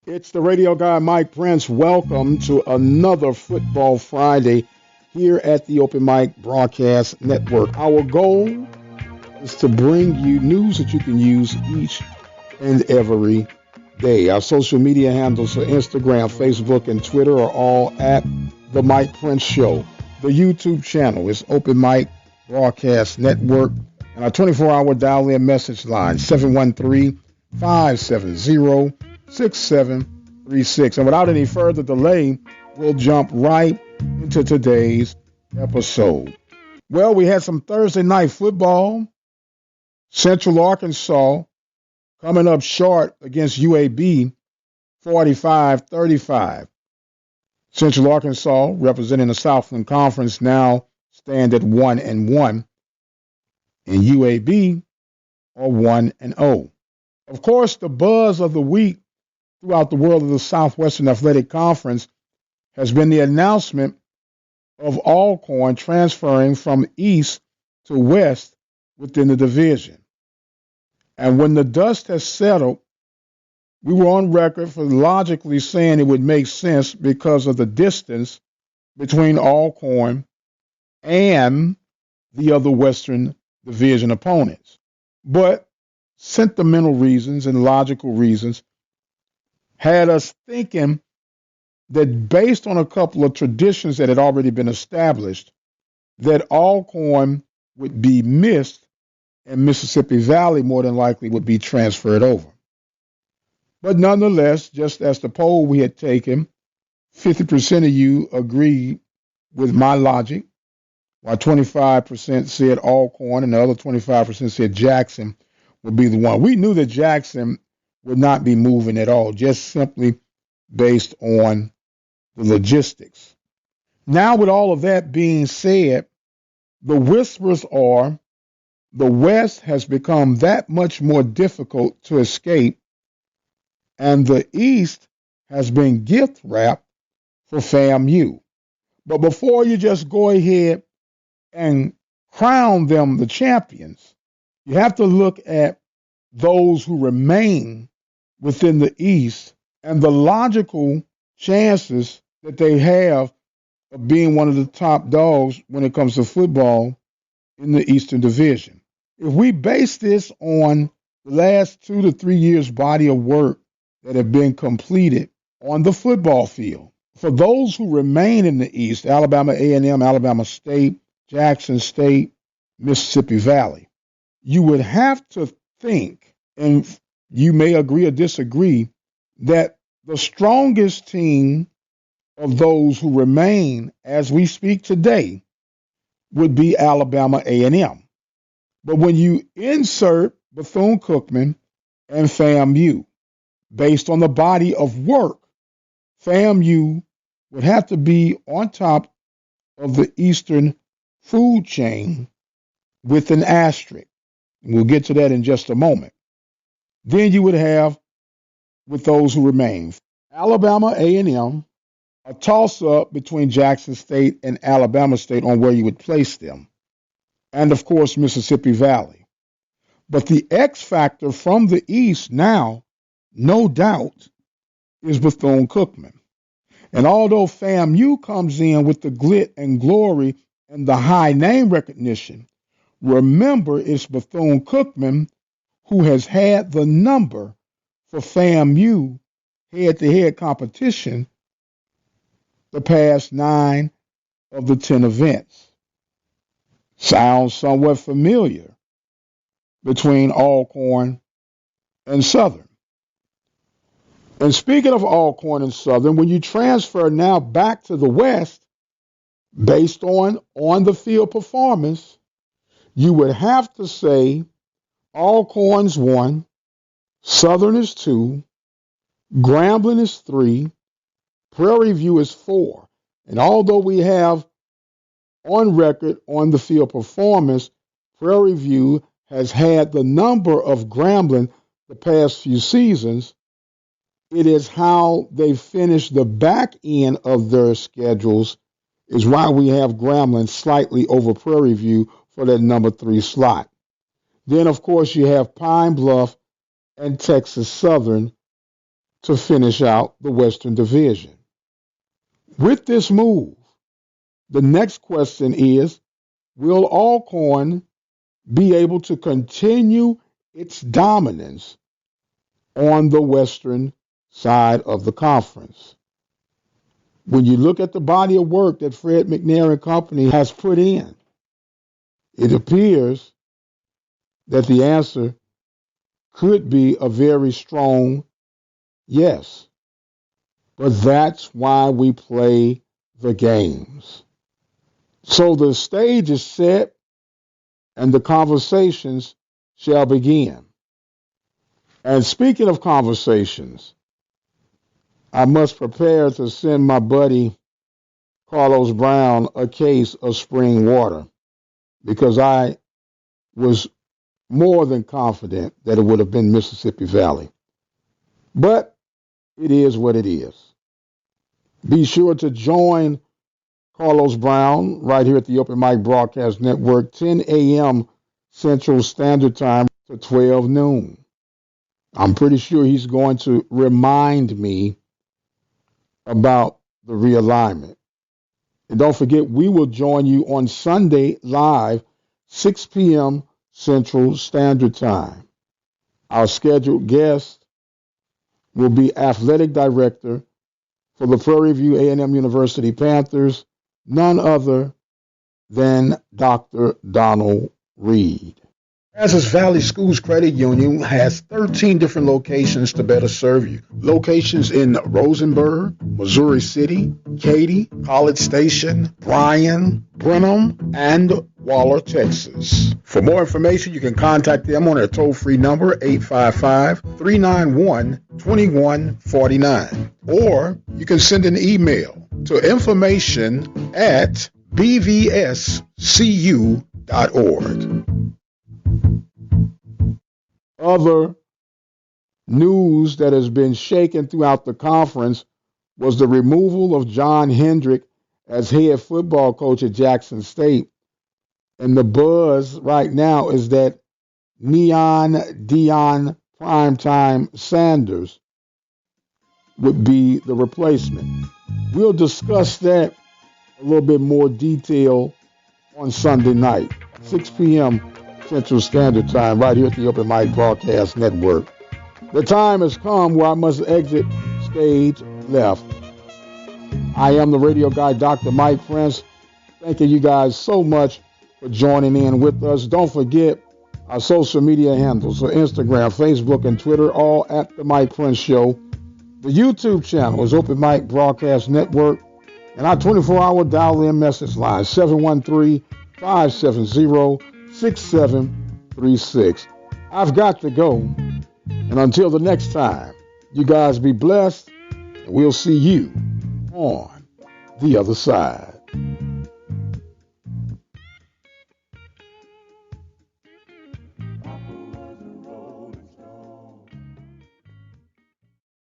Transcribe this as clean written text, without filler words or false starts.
It's the radio guy, Mike Prince. Welcome to another Football Friday here at the Open Mic Broadcast Network. Our goal is to bring you news that you can use each and every day. Our social media handles for Instagram, Facebook, and Twitter are all at The Mike Prince Show. The YouTube channel is Open Mic Broadcast Network. And our 24-hour dial-in message line, 713-570-6736. And without any further delay, we'll jump right into today's episode. Well, we had some Thursday night football. Central Arkansas coming up short against UAB, 45-35. Central Arkansas, representing the Southland Conference, now stand at 1-1. And UAB are 1-0. Of course, the buzz of the week throughout the world of the Southwestern Athletic Conference has been the announcement of Alcorn transferring from East to West within the division. And when the dust has settled, we were on record for logically saying it would make sense because of the distance between Alcorn and the other Western Division opponents. But sentimental reasons and logical reasons had us thinking that based on a couple of traditions that had already been established, that Alcorn would be missed and Mississippi Valley more than likely would be transferred over. But nonetheless, just as the poll we had taken, 50% of you agreed with my logic, while 25% said Alcorn and the other 25% said Jackson would be the one. We knew that Jackson would not be moving at all, just simply based on the logistics. Now, with all of that being said, the whispers are the West has become that much more difficult to escape, and the East has been gift wrapped for FAMU. But before you just go ahead and crown them the champions, you have to look at those who remain within the East and the logical chances that they have of being one of the top dogs when it comes to football in the Eastern Division. If we base this on the last 2 to 3 years' body of work that have been completed on the football field, for those who remain in the East, Alabama A&M, Alabama State, Jackson State, Mississippi Valley, you would have to think, and you may agree or disagree, that the strongest team of those who remain as we speak today would be Alabama A&M. But when you insert Bethune-Cookman and FAMU, based on the body of work, FAMU would have to be on top of the Eastern food chain with an asterisk. We'll get to that in just a moment. Then you would have, with those who remain, Alabama A&M, a toss-up between Jackson State and Alabama State on where you would place them, and of course Mississippi Valley. But the X factor from the East now, no doubt, is Bethune-Cookman. And although FAMU comes in with the glit and glory and the high name recognition, remember it's Bethune-Cookman who has had the number for FAMU head-to-head competition the past 9 of the 10 events. Sounds somewhat familiar between Alcorn and Southern. And speaking of Alcorn and Southern, when you transfer now back to the West, based on the field performance, you would have to say Alcorn's 1, Southern is 2, Grambling is 3, Prairie View is 4. And although we have on record on the field performance, Prairie View has had the number of Grambling the past few seasons. It is how they finish the back end of their schedules is why we have Grambling slightly over Prairie View for that number 3 slot. Then, of course, you have Pine Bluff and Texas Southern to finish out the Western Division. With this move, the next question is, will Alcorn be able to continue its dominance on the western side of the conference? When you look at the body of work that Fred McNair and company has put in, it appears that the answer could be a very strong yes. But that's why we play the games. So the stage is set and the conversations shall begin. And speaking of conversations, I must prepare to send my buddy Carlos Brown a case of spring water because I was more than confident that it would have been Mississippi Valley. But it is what it is. Be sure to join Carlos Brown right here at the Open Mic Broadcast Network, 10 a.m. Central Standard Time to 12 noon. I'm pretty sure he's going to remind me about the realignment. And don't forget, we will join you on Sunday live, 6 p.m. Central Standard Time. Our scheduled guest will be Athletic Director for the Prairie View A&M University Panthers, none other than Dr. Donald Reed. Brazos Valley Schools Credit Union has 13 different locations to better serve you. Locations in Rosenberg, Missouri City, Katy, College Station, Bryan, Brenham, and Waller, Texas. For more information, you can contact them on their toll-free number, 855-391-2149. Or you can send an email to information@bvscu.org. Other news that has been shaken throughout the conference was the removal of John Hendrick as head football coach at Jackson State. And the buzz right now is that Neon Deion Primetime Sanders would be the replacement. We'll discuss that a little bit more detail on Sunday night, 6 p.m. Central Standard Time, right here at the Open Mic Broadcast Network. The time has come where I must exit stage left. I am the radio guy, Dr. Mike Prince. Thanking you guys so much for joining in with us. Don't forget our social media handles for Instagram, Facebook, and Twitter, all at The Mike Prince Show. The YouTube channel is Open Mic Broadcast Network. And our 24-hour dial-in message line, 713-570-6736. I've got to go. And until the next time, you guys be blessed, and we'll see you on the other side.